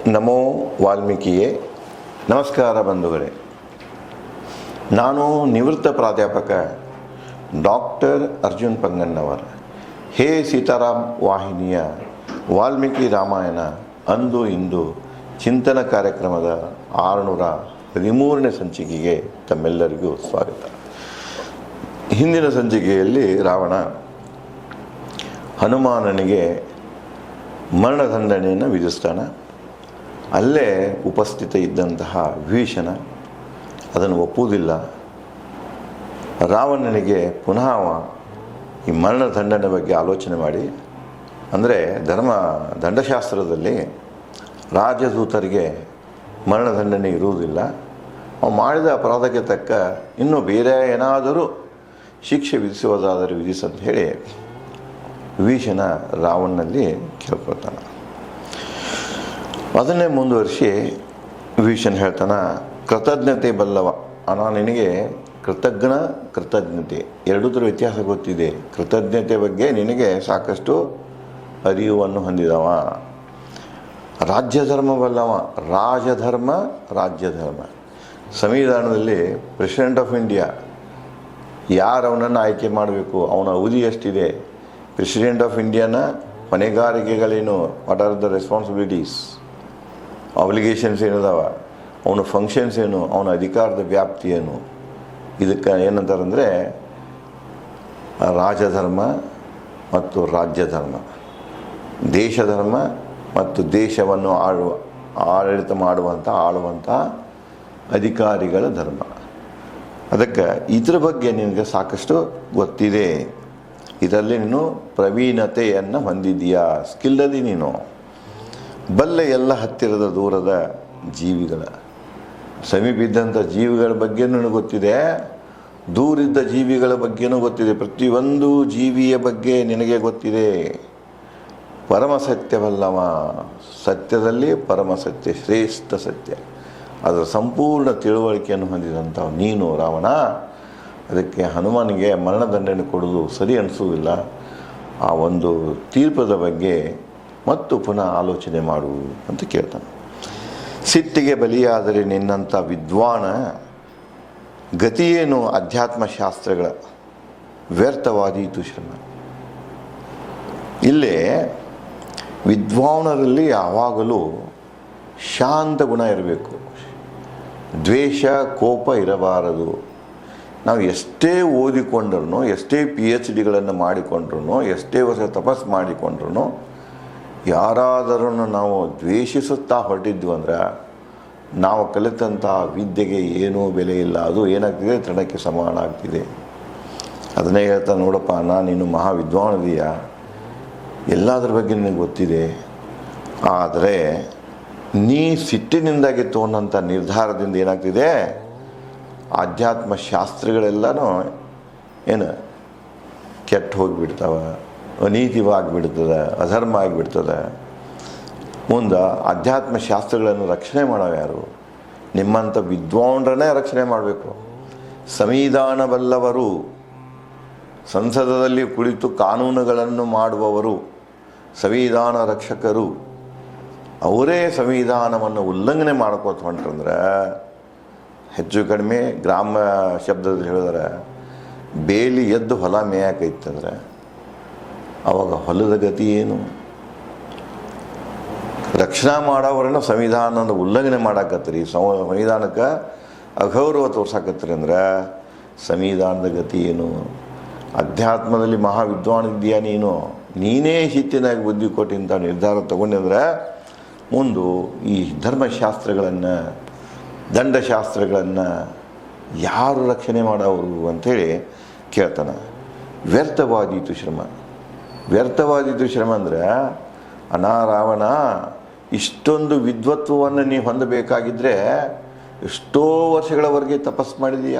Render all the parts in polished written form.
ನಮೋ ವಾಲ್ಮೀಕಿಯೇ. ನಮಸ್ಕಾರ ಬಂಧುಗಳೇ. ನಾನು ನಿವೃತ್ತ ಪ್ರಾಧ್ಯಾಪಕ ಡಾಕ್ಟರ್ ಅರ್ಜುನ್ ಪಂಗನ್ನವರ್. ಹೇ ಸೀತಾರಾಮ್ ವಾಹಿನಿಯ ವಾಲ್ಮೀಕಿ ರಾಮಾಯಣ ಅಂದು ಇಂದು ಚಿಂತನ ಕಾರ್ಯಕ್ರಮದ 613ನೇ ಸಂಚಿಕೆಗೆ ತಮ್ಮೆಲ್ಲರಿಗೂ ಸ್ವಾಗತ. ಹಿಂದಿನ ಸಂಚಿಕೆಯಲ್ಲಿ ರಾವಣ ಹನುಮಾನನಿಗೆ ಮರಣದಂಡನೆಯನ್ನು ವಿಧಿಸ್ತಾನೆ. ಅಲ್ಲೇ ಉಪಸ್ಥಿತ ಇದ್ದಂತಹ ವಿಭೀಷಣ ಅದನ್ನು ಒಪ್ಪುವುದಿಲ್ಲ. ರಾವಣನಿಗೆ ಪುನಃ ಈ ಮರಣದಂಡನೆ ಬಗ್ಗೆ ಆಲೋಚನೆ ಮಾಡಿ, ಅಂದರೆ ದಂಡಶಾಸ್ತ್ರದಲ್ಲಿ ರಾಜದೂತರಿಗೆ ಮರಣದಂಡನೆ ಇರುವುದಿಲ್ಲ. ಅವು ಮಾಡಿದ ಅಪರಾಧಕ್ಕೆ ತಕ್ಕ ಇನ್ನೂ ಬೇರೆ ಏನಾದರೂ ಶಿಕ್ಷೆ ವಿಧಿಸುವುದಾದರೆ ವಿಧಿಸಂತ ಹೇಳಿ ವಿಭೀಷಣ ರಾವಣನಲ್ಲಿ ಕೇಳ್ಕೊಳ್ತಾನೆ. ಅದನ್ನೇ ಮುಂದುವರಿಸಿ ವಿಭೀಷಣ ಹೇಳ್ತಾನೆ, ಕೃತಜ್ಞತೆ ಬಲ್ಲವ. ನಾನು ನಿನಗೆ ಕೃತಜ್ಞತೆ ಎರಡೂದ್ರ ವ್ಯತ್ಯಾಸ ಗೊತ್ತಿದೆ. ಕೃತಜ್ಞತೆ ಬಗ್ಗೆ ನಿನಗೆ ಸಾಕಷ್ಟು ಅರಿವನ್ನು ಹೊಂದಿದವ. ರಾಜ್ಯಧರ್ಮ ಬಲ್ಲವ. ರಾಜ್ಯಧರ್ಮ. ಸಂವಿಧಾನದಲ್ಲಿ ಪ್ರೆಸಿಡೆಂಟ್ ಆಫ್ ಇಂಡಿಯಾ ಯಾರು ಅವನನ್ನು ಆಯ್ಕೆ ಮಾಡಬೇಕು, ಅವನ ಅವಧಿ ಎಷ್ಟಿದೆ, ಪ್ರೆಸಿಡೆಂಟ್ ಆಫ್ ಇಂಡಿಯಾನ ಹೊಣೆಗಾರಿಕೆಗಳೇನು, what are the responsibilities, obligations ಏನದಾವ, ಅವನ ಫಂಕ್ಷನ್ಸ್ ಏನು, ಅವನ ಅಧಿಕಾರದ ವ್ಯಾಪ್ತಿ ಏನು, ಇದಕ್ಕೆ ಏನಂತಾರಂದರೆ ರಾಜಧರ್ಮ ಮತ್ತು ರಾಜ್ಯಧರ್ಮ, ದೇಶಧರ್ಮ ಮತ್ತು ದೇಶವನ್ನು ಆಡಳಿತ ಆಳುವಂಥ ಅಧಿಕಾರಿಗಳ ಧರ್ಮ. ಅದಕ್ಕೆ ಇದರ ಬಗ್ಗೆ ನಿನಗೆ ಸಾಕಷ್ಟು ಗೊತ್ತಿದೆ. ಇದರಲ್ಲಿ ನೀನು ಪ್ರವೀಣತೆಯನ್ನು ಹೊಂದಿದೆಯಾ, ಸ್ಕಿಲ್ಲದಿ ನೀನು. ಬಲ್ಲೆ ಎಲ್ಲ ಹತ್ತಿರದ ದೂರದ ಜೀವಿಗಳ, ಸಮೀಪ ಇದ್ದಂಥ ಜೀವಿಗಳ ಬಗ್ಗೆ ನನಗೆ ಗೊತ್ತಿದೆ, ದೂರಿದ್ದ ಜೀವಿಗಳ ಬಗ್ಗೆನೂ ಗೊತ್ತಿದೆ. ಪ್ರತಿಯೊಂದು ಜೀವಿಯ ಬಗ್ಗೆ ನಿನಗೆ ಗೊತ್ತಿದೆ. ಪರಮ ಸತ್ಯವಲ್ಲವ, ಸತ್ಯದಲ್ಲಿ ಪರಮ ಸತ್ಯ, ಶ್ರೇಷ್ಠ ಸತ್ಯ, ಅದರ ಸಂಪೂರ್ಣ ತಿಳುವಳಿಕೆಯನ್ನು ಹೊಂದಿದಂಥ ನೀನು ರಾವಣ. ಅದಕ್ಕೆ ಹನುಮಾನಿಗೆ ಮರಣದಂಡನೆ ಕೊಡೋದು ಸರಿ ಅನಿಸುವುದಿಲ್ಲ. ಆ ಒಂದು ತೀರ್ಪದ ಬಗ್ಗೆ ಮತ್ತು ಪುನಃ ಆಲೋಚನೆ ಮಾಡು ಅಂತ ಕೇಳ್ತಾನೆ. ಸಿಟ್ಟಿಗೆ ಬಲಿಯಾದರೆ ನಿನ್ನಂಥ ವಿದ್ವಾನ ಗತಿಯೇನು, ಅಧ್ಯಾತ್ಮಶಾಸ್ತ್ರಗಳ ವ್ಯರ್ಥವಾದೀತು ಶ್ರಮ. ಇಲ್ಲೇ ವಿದ್ವಾನರಲ್ಲಿ ಯಾವಾಗಲೂ ಶಾಂತ ಗುಣ ಇರಬೇಕು, ದ್ವೇಷ ಕೋಪ ಇರಬಾರದು. ನಾವು ಎಷ್ಟೇ ಓದಿಕೊಂಡ್ರೂ, ಎಷ್ಟೇ PhDಗಳನ್ನು ಮಾಡಿಕೊಂಡ್ರೂ, ಎಷ್ಟೇ ವರ್ಷ ತಪಸ್ಸು ಮಾಡಿಕೊಂಡ್ರೂ, ಯಾರಾದರೂ ನಾವು ದ್ವೇಷಿಸುತ್ತಾ ಹೊರಟಿದ್ವಿ ಅಂದ್ರೆ ನಾವು ಕಲಿತಂಥ ವಿದ್ಯೆಗೆ ಏನೂ ಬೆಲೆ ಇಲ್ಲ. ಅದು ಏನಾಗ್ತಿದೆ, ತೃಣಕ್ಕೆ ಸಮಾನ ಆಗ್ತಿದೆ. ಅದನ್ನೇ ಹೇಳ್ತಾ, ನೋಡಪ್ಪ, ನೀನು ಮಹಾವಿದ್ವಾನದೀಯ, ಎಲ್ಲದರ ಬಗ್ಗೆ ನಿನಗೆ ಗೊತ್ತಿದೆ. ಆದರೆ ನೀ ಸಿಟ್ಟಿನಿಂದಾಗಿ ತೊಗೊಂಡಂಥ ನಿರ್ಧಾರದಿಂದ ಏನಾಗ್ತಿದೆ, ಆಧ್ಯಾತ್ಮ ಶಾಸ್ತ್ರಗಳೆಲ್ಲನೂ ಏನು ಕೆಟ್ಟು ಹೋಗಿಬಿಡ್ತಾವೆ, ಅನೀತಿವಾಗಿಬಿಡ್ತದೆ, ಅಧರ್ಮ ಆಗಿಬಿಡ್ತದೆ. ಮುಂದೆ ಆಧ್ಯಾತ್ಮ ಶಾಸ್ತ್ರಗಳನ್ನು ರಕ್ಷಣೆ ಮಾಡೋರು ಯಾರು? ನಿಮ್ಮಂಥ ವಿದ್ವಾಂಸರನ್ನೇ ರಕ್ಷಣೆ ಮಾಡಬೇಕು. ಸಂವಿಧಾನ ಬಲ್ಲವರು, ಸಂಸದದಲ್ಲಿ ಕುಳಿತು ಕಾನೂನುಗಳನ್ನು ಮಾಡುವವರು, ಸಂವಿಧಾನ ರಕ್ಷಕರು, ಅವರೇ ಸಂವಿಧಾನವನ್ನು ಉಲ್ಲಂಘನೆ ಮಾಡ್ಕೋತ ಹೊಂಟ್ರಂದ್ರೆ, ಹೆಚ್ಚು ಕಡಿಮೆ ಗ್ರಾಮ ಶಬ್ದದಲ್ಲಿ ಹೇಳಿದ್ರೆ ಬೇಲಿ ಎದ್ದು ಹೊಲ ಮೇಯಾಕೈತಂದ್ರೆ ಅವಾಗ ಹೊಲದ ಗತಿ ಏನು? ರಕ್ಷಣಾ ಮಾಡೋವರನ್ನು ಸಂವಿಧಾನದ ಉಲ್ಲಂಘನೆ ಮಾಡಾಕತ್ತೀರಿ, ಸಂವಿಧಾನಕ್ಕೆ ಅಗೌರವ ತೋರ್ಸಾಕತ್ತೀರಿ ಅಂದ್ರೆ ಸಂವಿಧಾನದ ಗತಿ ಏನು? ಅಧ್ಯಾತ್ಮದಲ್ಲಿ ಮಹಾವಿದ್ವಾನಿದ್ದೀಯ ನೀನೇ ಶಿತ್ತಿನಾಗಿ ಬುದ್ಧಿ ಕೊಟ್ಟಿಂಥ ನಿರ್ಧಾರ ತಗೊಂಡಿದ್ರೆ ಮುಂದೆ ಈ ಧರ್ಮಶಾಸ್ತ್ರಗಳನ್ನು, ದಂಡಶಾಸ್ತ್ರಗಳನ್ನು ಯಾರು ರಕ್ಷಣೆ ಮಾಡೋರು ಅಂಥೇಳಿ ಕೇಳ್ತಾನೆ. ವ್ಯರ್ಥವಾದೀತು ಶ್ರಮ ಅಂದರೆ, ರಾವಣ, ಇಷ್ಟೊಂದು ವಿದ್ವತ್ವವನ್ನು ನೀವು ಹೊಂದಬೇಕಾಗಿದ್ದರೆ ಎಷ್ಟೋ ವರ್ಷಗಳವರೆಗೆ ತಪಸ್ಸು ಮಾಡಿದೀಯ,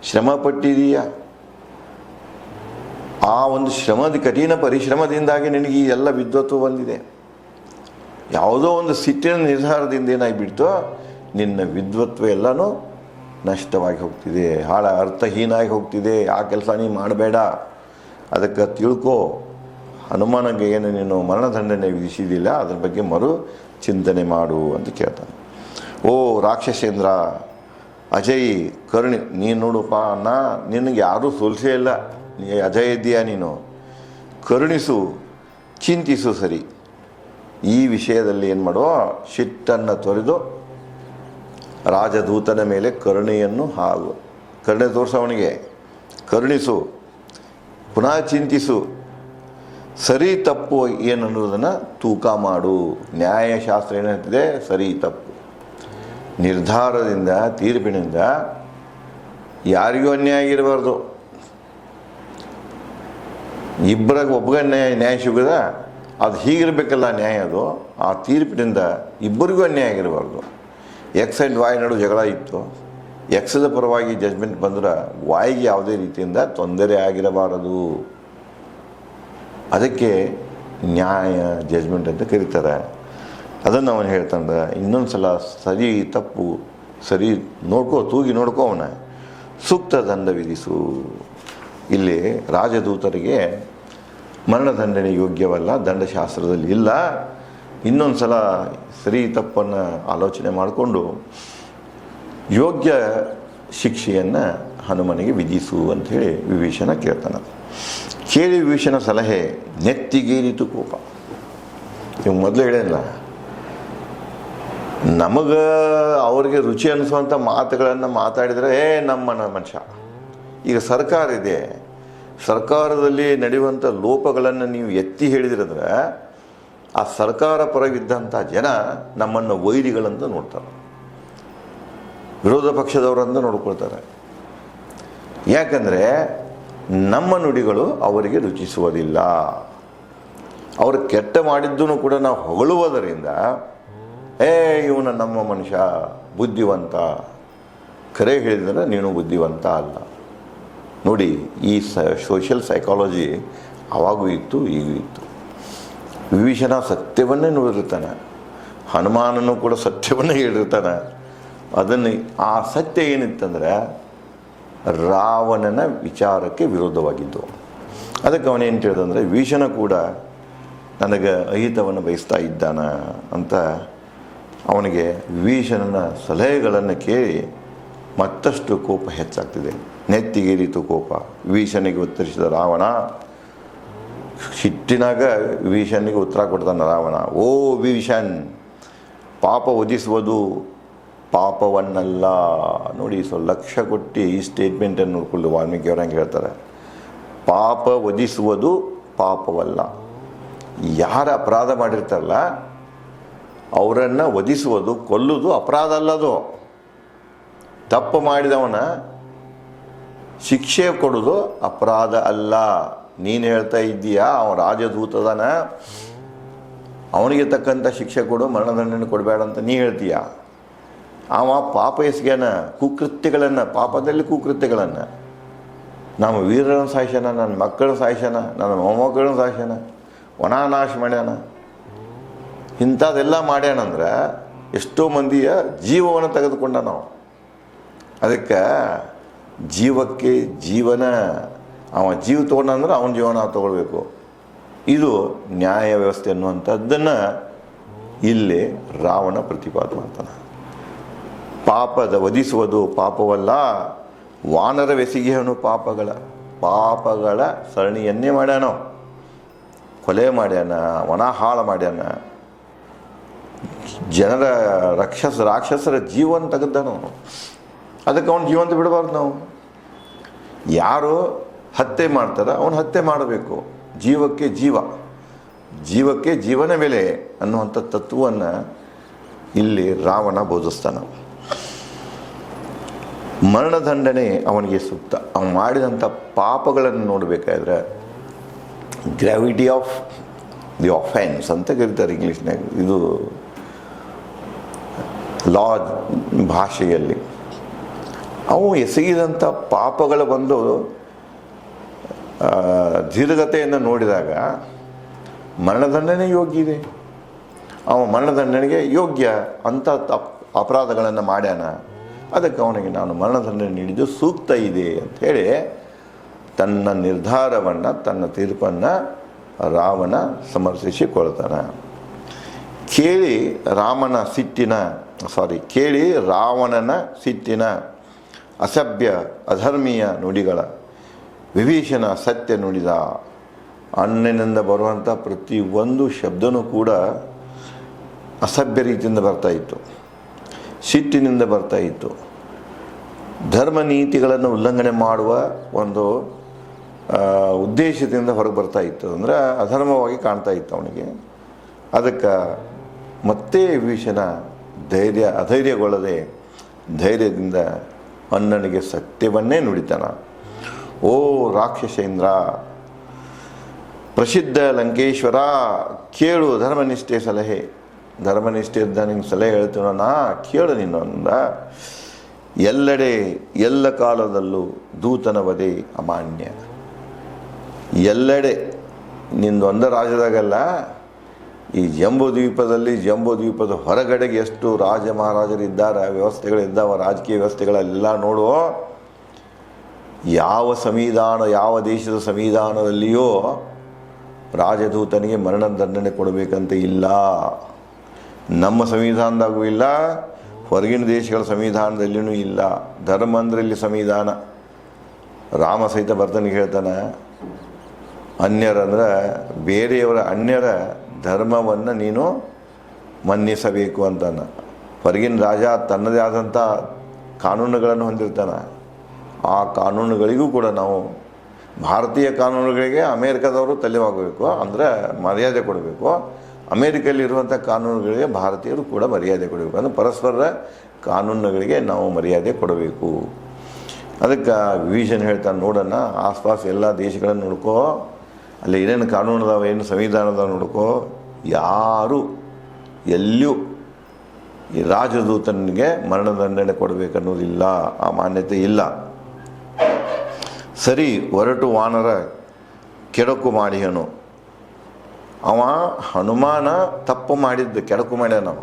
ಶ್ರಮ ಪಟ್ಟಿದೀಯ. ಆ ಒಂದು ಕಠಿಣ ಪರಿಶ್ರಮದಿಂದಾಗಿ ನಿನಗೆ ಈ ಎಲ್ಲ ವಿದ್ವತ್ವ ಬಂದಿದೆ. ಯಾವುದೋ ಒಂದು ಸಿಟ್ಟಿನ ನಿರ್ಧಾರದಿಂದ ಏನಾಗಿಬಿಡ್ತೋ, ನಿನ್ನ ವಿದ್ವತ್ವ ಎಲ್ಲನೂ ನಷ್ಟವಾಗಿ ಹೋಗ್ತಿದೆ, ಅರ್ಥಹೀನಾಗಿ ಹೋಗ್ತಿದೆ. ಆ ಕೆಲಸ ನೀ ಮಾಡಬೇಡ, ಅದಕ್ಕೆ ತಿಳ್ಕೋ. ಹನುಮಾನಿಗೆ ಏನು ನೀನು ಮರಣದಂಡನೆ ವಿಧಿಸಿದಿಲ್ಲ, ಅದ್ರ ಬಗ್ಗೆ ಮರು ಚಿಂತನೆ ಮಾಡು ಅಂತ ಕೇಳ್ತಾನೆ. ಓ ರಾಕ್ಷಸೇಂದ್ರ ಅಜಯ್ ಕರುಣಿ, ನೀನು ನೋಡಪ್ಪ ನಿನಗೆ ಯಾರೂ ಸೋಲಿಸೇ ಇಲ್ಲ, ನೀ ಅಜಯ್ ಇದ್ದೀಯಾ, ನೀನು ಕರುಣಿಸು, ಚಿಂತಿಸು. ಸರಿ, ಈ ವಿಷಯದಲ್ಲಿ ಏನು ಮಾಡೋ, ಸಿಟ್ಟನ್ನು ತೊರೆದು ರಾಜದೂತನ ಮೇಲೆ ಕರುಣೆಯನ್ನು ಕರುಣೆ ತೋರಿಸು, ಅವನಿಗೆ ಕರುಣಿಸು, ಪುನಃ ಚಿಂತಿಸು, ಸರಿ ತಪ್ಪು ಏನನ್ನೋದನ್ನು ತೂಕ ಮಾಡು. ನ್ಯಾಯಶಾಸ್ತ್ರ ಏನಂತಿದೆ, ಸರಿ ತಪ್ಪು ನಿರ್ಧಾರದಿಂದ, ತೀರ್ಪಿನಿಂದ ಯಾರಿಗೂ ಅನ್ಯಾಯ ಆಗಿರಬಾರ್ದು. ಇಬ್ಬರಿಗೆ ಒಬ್ಬಗೆ ನ್ಯಾಯ ಸಿಗದ, ಅದು ಹೀಗಿರಬೇಕಲ್ಲ ನ್ಯಾಯ, ಅದು ಆ ತೀರ್ಪಿನಿಂದ ಇಬ್ಬರಿಗೂ ಅನ್ಯಾಯ ಆಗಿರಬಾರ್ದು. ಎಕ್ಸ್ ಆ್ಯಂಡ್ ವಾಯ್ ನಡು ಜಗಳ ಇತ್ತು, ಎಕ್ಸದ ಪರವಾಗಿ ಜಜ್ಮೆಂಟ್ ಬಂದ್ರೆ ವಾಯ್ಗೆ ಯಾವುದೇ ರೀತಿಯಿಂದ ತೊಂದರೆ ಆಗಿರಬಾರದು. ಅದಕ್ಕೆ ನ್ಯಾಯ ಜಜ್ಮೆಂಟ್ ಅಂತ ಕರೀತಾರೆ. ಅದನ್ನು ಅವನು ಹೇಳ್ತಾನೆ. ಇನ್ನೊಂದು ಸಲ ಸರಿ ತಪ್ಪು ಸರಿ ತೂಗಿ ನೋಡ್ಕೋ, ಅವನ ಸೂಕ್ತ ದಂಡ ವಿಧಿಸು. ಇಲ್ಲಿ ರಾಜದೂತರಿಗೆ ಮರಣದಂಡನೆ ಯೋಗ್ಯವಲ್ಲ, ದಂಡಶಾಸ್ತ್ರದಲ್ಲಿ ಇಲ್ಲ. ಇನ್ನೊಂದು ಸಲ ಸರಿ ತಪ್ಪನ್ನು ಆಲೋಚನೆ ಮಾಡಿಕೊಂಡು ಯೋಗ್ಯ ಶಿಕ್ಷೆಯನ್ನು ಹನುಮನಿಗೆ ವಿಧಿಸು ಅಂಥೇಳಿ ವಿಭೀಷಣ ಕೇಳ್ತಾನೆ. ಕೇಳಿ ವಿಭೀಷಣ ಸಲಹೆ ನೆತ್ತಿಗೇರಿತು ಕೋಪ. ಇವಾಗ ಮೊದಲು ಹೇಳಿಲ್ಲ, ನಮಗೆ ಅವ್ರಿಗೆ ರುಚಿ ಅನ್ನಿಸುವಂಥ ಮಾತುಗಳನ್ನು ಮಾತಾಡಿದರೆ ನಮ್ಮ ಮನುಷ್ಯ. ಈಗ ಸರ್ಕಾರ ಇದೆ, ಸರ್ಕಾರದಲ್ಲಿ ನಡೆಯುವಂಥ ಲೋಪಗಳನ್ನು ನೀವು ಎತ್ತಿ ಹೇಳಿದ್ರಂದ್ರೆ ಆ ಸರ್ಕಾರ ಪರವಿದ್ದಂಥ ಜನ ನಮ್ಮನ್ನು ವೈರಿಗಳಂತ ನೋಡ್ತಾರೆ, ವಿರೋಧ ಪಕ್ಷದವರಂತ ನೋಡ್ಕೊಳ್ತಾರೆ. ಯಾಕಂದರೆ ನಮ್ಮ ನುಡಿಗಳು ಅವರಿಗೆ ರುಚಿಸುವುದಿಲ್ಲ. ಅವರು ಕೆಟ್ಟ ಮಾಡಿದ್ದೂ ಕೂಡ ನಾವು ಹೊಗಳುವುದರಿಂದ ಇವನು ನಮ್ಮ ಮನುಷ್ಯ ಬುದ್ಧಿವಂತ, ಕರೆ ಹೇಳಿದರೆ ನೀನು ಬುದ್ಧಿವಂತ ಅಲ್ಲ. ನೋಡಿ, ಈ ಸೋಷಿಯಲ್ ಸೈಕಾಲಜಿ ಆವಾಗೂ ಇತ್ತು, ಈಗೂ ಇತ್ತು. ವಿಭೀಷಣ ಸತ್ಯವನ್ನೇ ನೋಡಿರ್ತಾನೆ, ಹನುಮಾನನು ಕೂಡ ಸತ್ಯವನ್ನೇ ಹೇಳಿರ್ತಾನೆ. ಅದನ್ನು ಆ ಸತ್ಯ ಏನಿತ್ತಂದರೆ ರಾವಣನ ವಿಚಾರಕ್ಕೆ ವಿರೋಧವಾಗಿದ್ದು. ಅದಕ್ಕೆ ಅವನೇನು ಹೇಳಿದಂದರೆ, ವಿಭೀಷಣ ಕೂಡ ನನಗೆ ಅಹಿತವನ್ನು ಬಯಸ್ತಾ ಇದ್ದಾನ ಅಂತ ಅವನಿಗೆ ವಿಭೀಷಣನ ಸಲಹೆಗಳನ್ನು ಕೇಳಿ ಮತ್ತಷ್ಟು ಕೋಪ ಹೆಚ್ಚಾಗ್ತಿದೆ. ನೆತ್ತಿಗೇರಿತು ಕೋಪ. ವಿಭೀಷಣಿಗೆ ಉತ್ತರಿಸಿದ ರಾವಣ ಸಿಟ್ಟಿನಾಗ ವಿಭೀಷಣಿಗೆ ಉತ್ತರ ಕೊಡ್ತಾನೆ ರಾವಣ. ಓ ವಿಭೀಷಣ್, ಪಾಪ ವಧಿಸುವುದು ಪಾಪವನ್ನಲ್ಲ. ನೋಡಿ, ಲಕ್ಷ್ಯ ಕೊಟ್ಟು ಈ ಸ್ಟೇಟ್ಮೆಂಟನ್ನು ನೋಡಿಕೊಂಡು ವಾಲ್ಮೀಕಿ ಅವರು ಹಂಗೆ ಹೇಳ್ತಾರೆ. ಪಾಪ ವಧಿಸುವುದು ಪಾಪವಲ್ಲ. ಯಾರು ಅಪರಾಧ ಮಾಡಿರ್ತಾರಲ್ಲ ಅವರನ್ನು ವಧಿಸುವುದು, ಕೊಲ್ಲುವುದು ಅಪರಾಧ ಅಲ್ಲದು. ತಪ್ಪು ಮಾಡಿದವನ ಶಿಕ್ಷೆ ಕೊಡೋದು ಅಪರಾಧ ಅಲ್ಲ. ನೀನು ಹೇಳ್ತಾ ಇದ್ದೀಯಾ ಅವನ ರಾಜದೂತದನ, ಅವನಿಗೆ ತಕ್ಕಂಥ ಶಿಕ್ಷೆ ಕೊಡು, ಮರಣದಂಡನೆ ಕೊಡಬೇಡ ಅಂತ ನೀ ಹೇಳ್ತೀಯ. ಅವ ಪಾಪ ಎಸಗ್ಯಾನ, ಕುಕೃತ್ಯಗಳನ್ನು, ಪಾಪದಲ್ಲಿ ಕುಕೃತ್ಯಗಳನ್ನು, ನಮ್ಮ ವೀರರನ್ನು ಸಾಯಿಸ್ಯಾನ, ನನ್ನ ಮಕ್ಕಳನ್ನ ಸಾಯಿಸ್ಯಾನ, ನನ್ನ ಮೊಮ್ಮಕ್ಕಳನ್ನ ಸಾಯಿಸ್ಯಾನ, ವನಾನಾಶ ಮಾಡ್ಯಾನ. ಇಂಥದ್ದೆಲ್ಲ ಮಾಡ್ಯಾನಂದ್ರೆ ಎಷ್ಟೋ ಮಂದಿಯ ಜೀವವನ್ನು ತೆಗೆದುಕೊಂಡ ನಾವು. ಅದಕ್ಕೆ ಜೀವಕ್ಕೆ ಜೀವನ, ಅವ ಜೀವ ತೊಗೊಂಡಂದ್ರೆ ಅವನ ಜೀವನ ತೊಗೊಳ್ಬೇಕು. ಇದು ನ್ಯಾಯ ವ್ಯವಸ್ಥೆ ಅನ್ನುವಂಥದ್ದನ್ನು ಇಲ್ಲಿ ರಾವಣ ಪ್ರತಿಪಾದನೆ ಮಾಡ್ತಾನೆ. ಪಾಪದ ವಧಿಸುವುದು ಪಾಪವಲ್ಲ, ವಾನರವೆಸಗಿಯನು ಪಾಪಗಳ ಸರಣಿಯನ್ನೇ ಮಾಡ್ಯಾನೋ. ಕೊಲೆ ಮಾಡ್ಯಾನ, ವನ ಹಾಳು ಮಾಡ್ಯಾನ, ಜನರ ರಾಕ್ಷಸರ ಜೀವನ ತೆಗೆದಾನು. ಅದಕ್ಕೆ ಅವನ ಜೀವಂತ ಬಿಡಬಾರ್ದು ನಾವು. ಯಾರು ಹತ್ಯೆ ಮಾಡ್ತಾರ ಅವನು ಹತ್ಯೆ ಮಾಡಬೇಕು. ಜೀವಕ್ಕೆ ಜೀವಕ್ಕೆ ಜೀವನ ಬೆಲೆ ಅನ್ನುವಂಥ ತತ್ವವನ್ನು ಇಲ್ಲಿ ರಾವಣ ಬೋಧಿಸ್ತಾನೆ. ಮರಣದಂಡನೆ ಅವನಿಗೆ ಸೂಕ್ತ. ಅವನು ಮಾಡಿದಂಥ ಪಾಪಗಳನ್ನು ನೋಡಬೇಕಾದ್ರೆ ಗ್ರಾವಿಟಿ ಆಫ್ ದಿ ಆಫೆನ್ಸ್ ಅಂತ ಕರೀತಾರೆ ಇಂಗ್ಲೀಷ್ನಾಗ. ಇದು ಲಾ ಭಾಷೆಯಲ್ಲಿ ಅವು ಎಸಗಿದಂಥ ಪಾಪಗಳ ಒಂದು ದೀರ್ಘತೆಯನ್ನು ನೋಡಿದಾಗ ಮರಣದಂಡನೆ ಯೋಗ್ಯ ಇದೆ. ಅವ ಮರಣದಂಡನೆಗೆ ಯೋಗ್ಯ ಅಂತ ಅಪರಾಧಗಳನ್ನು ಮಾಡ್ಯಾನ. ಅದಕ್ಕೆ ಅವನಿಗೆ ನಾನು ಮರಣದಂಡನೆ ನೀಡಿದ್ದು ಸೂಕ್ತ ಇದೆ ಅಂಥೇಳಿ ತನ್ನ ನಿರ್ಧಾರವನ್ನು, ತನ್ನ ತೀರ್ಪನ್ನು ರಾವಣ ಸಮರ್ಥಿಸಿಕೊಳ್ತಾನೆ. ಕೇಳಿ ರಾವಣನ ಸಿಟ್ಟಿನ ಅಸಭ್ಯ ಅಧರ್ಮೀಯ ನುಡಿಗಳ ವಿಭೀಷಣ ಸತ್ಯ ನುಡಿದ. ಅಣ್ಣನಿಂದ ಬರುವಂಥ ಪ್ರತಿಯೊಂದು ಶಬ್ದನೂ ಕೂಡ ಅಸಭ್ಯ ರೀತಿಯಿಂದ ಬರ್ತಾಯಿತ್ತು, ಸಿಟ್ಟಿನಿಂದ ಬರ್ತಾಯಿತ್ತು, ಧರ್ಮ ನೀತಿಗಳನ್ನು ಉಲ್ಲಂಘನೆ ಮಾಡುವ ಒಂದು ಉದ್ದೇಶದಿಂದ ಹೊರಗೆ ಬರ್ತಾಯಿತ್ತು. ಅಂದರೆ ಅಧರ್ಮವಾಗಿ ಕಾಣ್ತಾ ಇತ್ತು ಅವನಿಗೆ. ಅದಕ್ಕೆ ಮತ್ತೆ ವಿಭೀಷಣ ಅಧೈರ್ಯಗೊಳ್ಳದೆ ಧೈರ್ಯದಿಂದ ಅಣ್ಣನಿಗೆ ಸತ್ಯವನ್ನೇ ನುಡಿತಾನ. ಓ ರಾಕ್ಷಸೇಂದ್ರ, ಪ್ರಸಿದ್ಧ ಲಂಕೇಶ್ವರ, ಕೇಳು ಧರ್ಮನಿಷ್ಠೆ ಸಲಹೆ. ಧರ್ಮನಿಷ್ಠೆಯಿಂದ ನಿನ್ನ ಸಲಹೆ ಹೇಳ್ತೀನೋ ನಾ, ಕೇಳು ನಿನ್ನೊಂದ. ಎಲ್ಲೆಡೆ ಎಲ್ಲ ಕಾಲದಲ್ಲೂ ದೂತನ ವಧೆ ಅಮಾನ್ಯ. ಎಲ್ಲೆಡೆ ನಿಂದೊಂದ ರಾಜ್ಯದಾಗಲ್ಲ, ಈ ಜಂಬೂದ್ವೀಪದ ಹೊರಗಡೆಗೆ ಎಷ್ಟು ರಾಜ ಮಹಾರಾಜರಿದ್ದಾರೆ, ವ್ಯವಸ್ಥೆಗಳಿದ್ದಾವ, ರಾಜಕೀಯ ವ್ಯವಸ್ಥೆಗಳೆಲ್ಲ ನೋಡು. ಯಾವ ದೇಶದ ಸಂವಿಧಾನದಲ್ಲಿಯೋ ರಾಜದೂತನಿಗೆ ಮರಣದಂಡನೆ ಕೊಡಬೇಕಂತ ಇಲ್ಲ. ನಮ್ಮ ಸಂವಿಧಾನದಾಗೂ ಇಲ್ಲ, ಹೊರಗಿನ ದೇಶಗಳ ಸಂವಿಧಾನದಲ್ಲಿಯೂ ಇಲ್ಲ. ಧರ್ಮ ಅಂದ್ರೆ ಇಲ್ಲಿ ಸಂವಿಧಾನ. ರಾಮ ಸಹಿತ ಭರತನಿಗೆ ಹೇಳ್ತಾನೆ, ಅನ್ಯರ ಧರ್ಮವನ್ನು ನೀನು ಮನ್ನಿಸಬೇಕು ಅಂತಾನೆ. ಹೊರಗಿನ ರಾಜ ತನ್ನದೇ ಆದಂಥ ಕಾನೂನುಗಳನ್ನು ಹೊಂದಿರ್ತಾನೆ. ಆ ಕಾನೂನುಗಳಿಗೂ ಕೂಡ ನಾವು ಭಾರತೀಯ ಕಾನೂನುಗಳಿಗೆ ಅಮೇರಿಕಾದವರು ತಲೆವಾಗಬೇಕು, ಅಂದರೆ ಮರ್ಯಾದೆ ಕೊಡಬೇಕು. ಅಮೇರಿಕಲ್ಲಿರುವಂಥ ಕಾನೂನುಗಳಿಗೆ ಭಾರತೀಯರು ಕೂಡ ಮರ್ಯಾದೆ ಕೊಡಬೇಕು. ಅಂದರೆ ಪರಸ್ಪರ ಕಾನೂನುಗಳಿಗೆ ನಾವು ಮರ್ಯಾದೆ ಕೊಡಬೇಕು. ಅದಕ್ಕೆ ವಿಭೀಷಣ ಹೇಳ್ತಾನೆ, ನೋಡೋಣ ಆಸ್ಪಾಸ್ ಎಲ್ಲ ದೇಶಗಳನ್ನು ನೋಡ್ಕೋ, ಅಲ್ಲಿ ಏನೇನು ಕಾನೂನು ಅದಾವ, ಏನು ಸಂವಿಧಾನ ಅದಾವ ನೋಡ್ಕೋ. ಯಾರು ಎಲ್ಲಿಯೂ ಈ ರಾಜದೂತನಿಗೆ ಮರಣದಂಡನೆ ಕೊಡಬೇಕನ್ನೋದಿಲ್ಲ, ಆ ಮಾನ್ಯತೆ ಇಲ್ಲ. ಸರಿ ಹೊರಟು ವಾನರ ಕೆಡಕು ಮಾಡಿಯನು. ಅವ ಹನುಮಾನ ತಪ್ಪು ಮಾಡಿದ್ದು, ಕೆಡಕು ಮಾಡ್ಯಾನವ,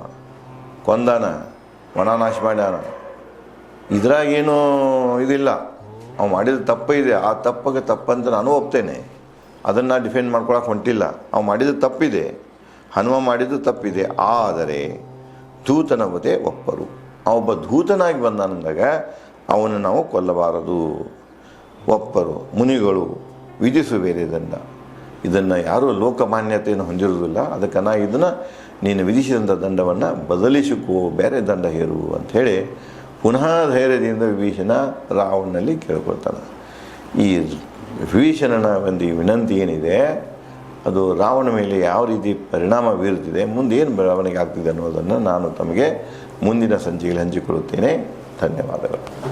ಕೊಂದಾನ, ವನನಾಶ ಮಾಡ್ಯಾನ. ಇದ್ರಾಗೇನು ಇದಿಲ್ಲ, ಅವ ಮಾಡಿದ ತಪ್ಪು ಇದೆ. ಆ ತಪ್ಪಿಗೆ ತಪ್ಪಂತ ನಾನು ಒಪ್ತೇನೆ, ಅದನ್ನು ಡಿಫೆಂಡ್ ಮಾಡ್ಕೊಳಕ್ಕೆ ಹೊಂಟಿಲ್ಲ. ಅವ ಮಾಡಿದ ತಪ್ಪಿದೆ, ಹನುಮ ಮಾಡಿದ್ದು ತಪ್ಪಿದೆ. ಆದರೆ ದೂತನ ವಧೆ ಒಪ್ಪರು. ಅವೊಬ್ಬ ದೂತನಾಗಿ ಬಂದಂದಾಗ ಅವನು ನಾವು ಕೊಲ್ಲಬಾರದು, ಒಪ್ಪರು. ಮುನಿಗಳು ವಿಧಿಸು ಬೇರೆ ದಂಡ. ಇದನ್ನು ಯಾರೂ ಲೋಕಮಾನ್ಯತೆಯನ್ನು ಹೊಂದಿರುವುದಿಲ್ಲ. ಅದಕ್ಕೆ ನಾ ಇದನ್ನು ನೀನು ವಿಧಿಸಿದಂಥ ದಂಡವನ್ನು ಬದಲಿಸಿಕೋ, ಬೇರೆ ದಂಡ ಹೇರು ಅಂಥೇಳಿ ಪುನಃ ಧೈರ್ಯದಿಂದ ವಿಭೀಷಣ ರಾವಣನಲ್ಲಿ ಕೇಳ್ಕೊಳ್ತಾನೆ. ಈ ವಿಭೀಷಣನ ಒಂದು ವಿನಂತಿ ಏನಿದೆ ಅದು ರಾವಣ ಮೇಲೆ ಯಾವ ರೀತಿ ಪರಿಣಾಮ ಬೀರುತ್ತಿದೆ, ಮುಂದೆ ಏನು ಬೆಳವಣಿಗೆ ಆಗ್ತಿದೆ ಅನ್ನೋದನ್ನು ನಾನು ತಮಗೆ ಮುಂದಿನ ಸಂಚಿಕೆಯಲ್ಲಿ ಹಂಚಿಕೊಳ್ಳುತ್ತೇನೆ. ಧನ್ಯವಾದಗಳು.